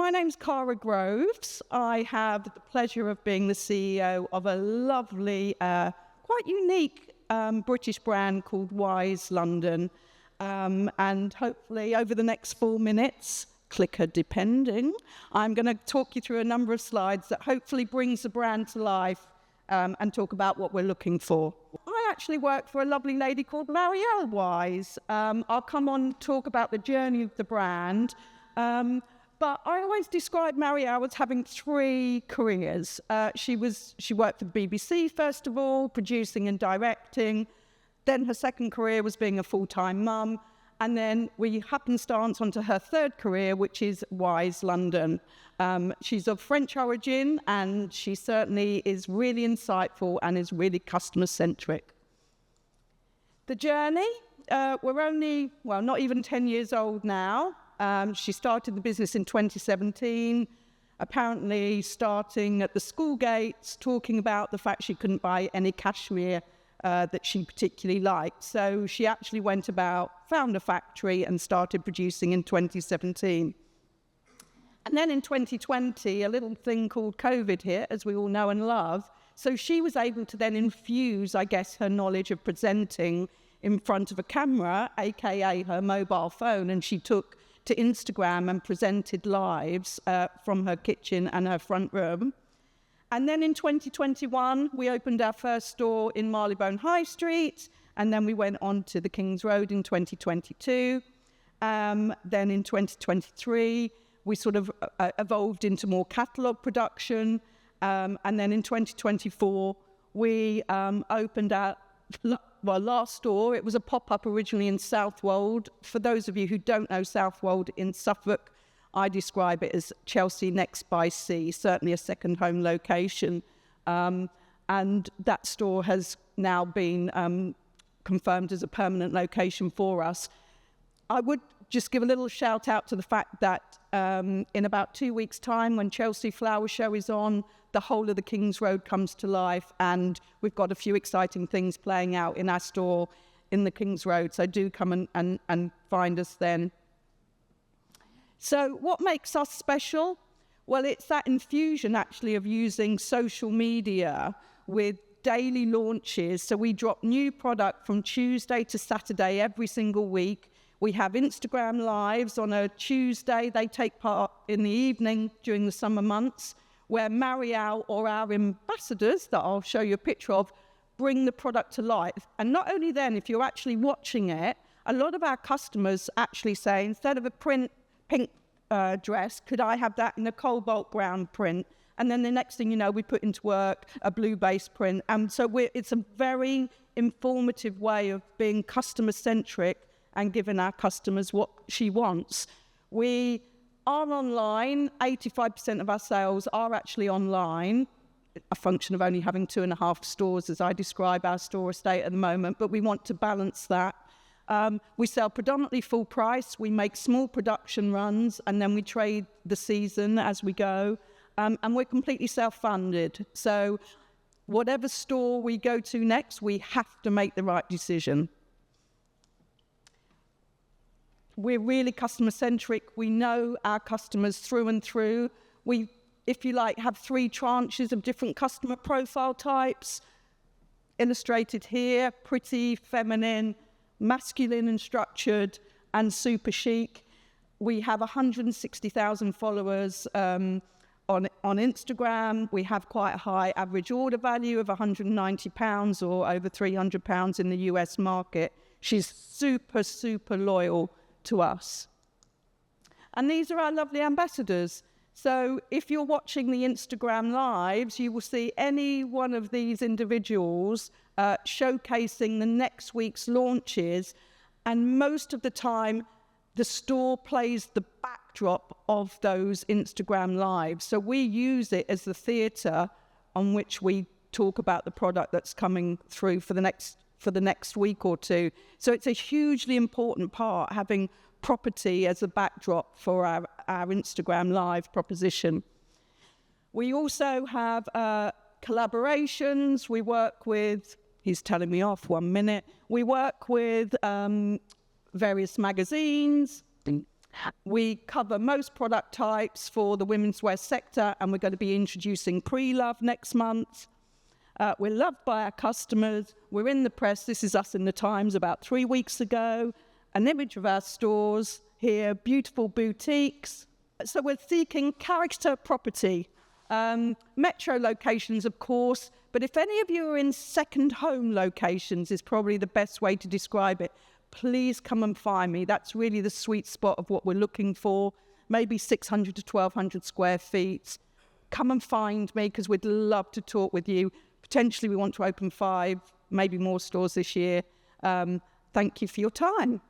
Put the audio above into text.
My name's Cara Groves. I have the pleasure of being the CEO of a lovely, quite unique British brand called Wyse London. And hopefully over the next 4 minutes, clicker depending, I'm going to talk you through a number of slides that hopefully brings the brand to life and talk about what we're looking for. I actually work for a lovely lady called Marielle Wyse. I'll come on and talk about the journey of the brand. But I always describe Marielle as having 3 careers. She worked for the BBC, first of all, producing and directing. Then her second career was being a full-time mum. And then we happenstance onto her 3rd career, which is Wyse London. She's of French origin, and she certainly is really insightful and is really customer-centric. The journey, we're only, well, not even 10 years old now. She started the business in 2017, apparently starting at the school gates, talking about the fact she couldn't buy any cashmere that she particularly liked. So she actually went about, found a factory and started producing in 2017. And then in 2020, a little thing called COVID hit, as we all know and love. So she was able to then infuse, I guess, her knowledge of presenting in front of a camera, aka her mobile phone, and she took to Instagram and presented lives from her kitchen and her front room. And then in 2021, we opened our first store in Marylebone High Street, and then we went on to the King's Road in 2022. Then in 2023, we sort of evolved into more catalogue production. And then in 2024, we opened our last store. It was a pop-up originally in Southwold. For those of you who don't know Southwold in Suffolk, I describe it as Chelsea next by sea, certainly a second home location. And that store has now been confirmed as a permanent location for us. I would just give a little shout out to the fact that in about 2 weeks' time, when Chelsea Flower Show is on, the whole of the King's Road comes to life, and we've got a few exciting things playing out in our store in the King's Road, so do come and find us then. So what makes us special? Well, it's that infusion, actually, of using social media with daily launches. So we drop new product from Tuesday to Saturday every single week. We have Instagram Lives on a Tuesday. They take part in the evening during the summer months, where Marielle or our ambassadors, that I'll show you a picture of, bring the product to life. And not only then, if you're actually watching it, a lot of our customers actually say, instead of a pink dress, could I have that in a cobalt brown print? And then the next thing you know, we put into work a blue base print. And so it's a very informative way of being customer-centric and giving our customers what she wants. We are online. 85% of our sales are actually online, a function of only having 2.5 stores, as I describe our store estate at the moment, but we want to balance that. We sell predominantly full price. We make small production runs, and then we trade the season as we go. And we're completely self-funded. So whatever store we go to next, we have to make the right decision. We're really customer-centric. We know our customers through and through. We, if you like, have 3 tranches of different customer profile types, illustrated here: pretty, feminine, masculine and structured, and super chic. We have 160,000 followers on Instagram. We have quite a high average order value of £190 or over £300 in the US market. She's super, super loyal to us. And these are our lovely ambassadors. So if you're watching the Instagram lives, you will see any one of these individuals showcasing the next week's launches, and most of the time the store plays the backdrop of those Instagram lives. So we use it as the theatre on which we talk about the product that's coming through for the next week or two. So it's a hugely important part, having property as a backdrop for our Instagram Live proposition. We also have collaborations. We work with, he's telling me off 1 minute. We work with various magazines, We cover most product types for the women's wear sector, and we're going to be introducing Pre-Love next month. We're loved by our customers. We're in the press. This is us in the Times about 3 weeks ago. An image of our stores here, beautiful boutiques. So we're seeking character property. Metro locations, of course, but if any of you are in second home locations is probably the best way to describe it. Please come and find me. That's really the sweet spot of what we're looking for. Maybe 600 to 1,200 square feet. Come and find me because we'd love to talk with you. Potentially we want to open 5, maybe more stores this year. Thank you for your time.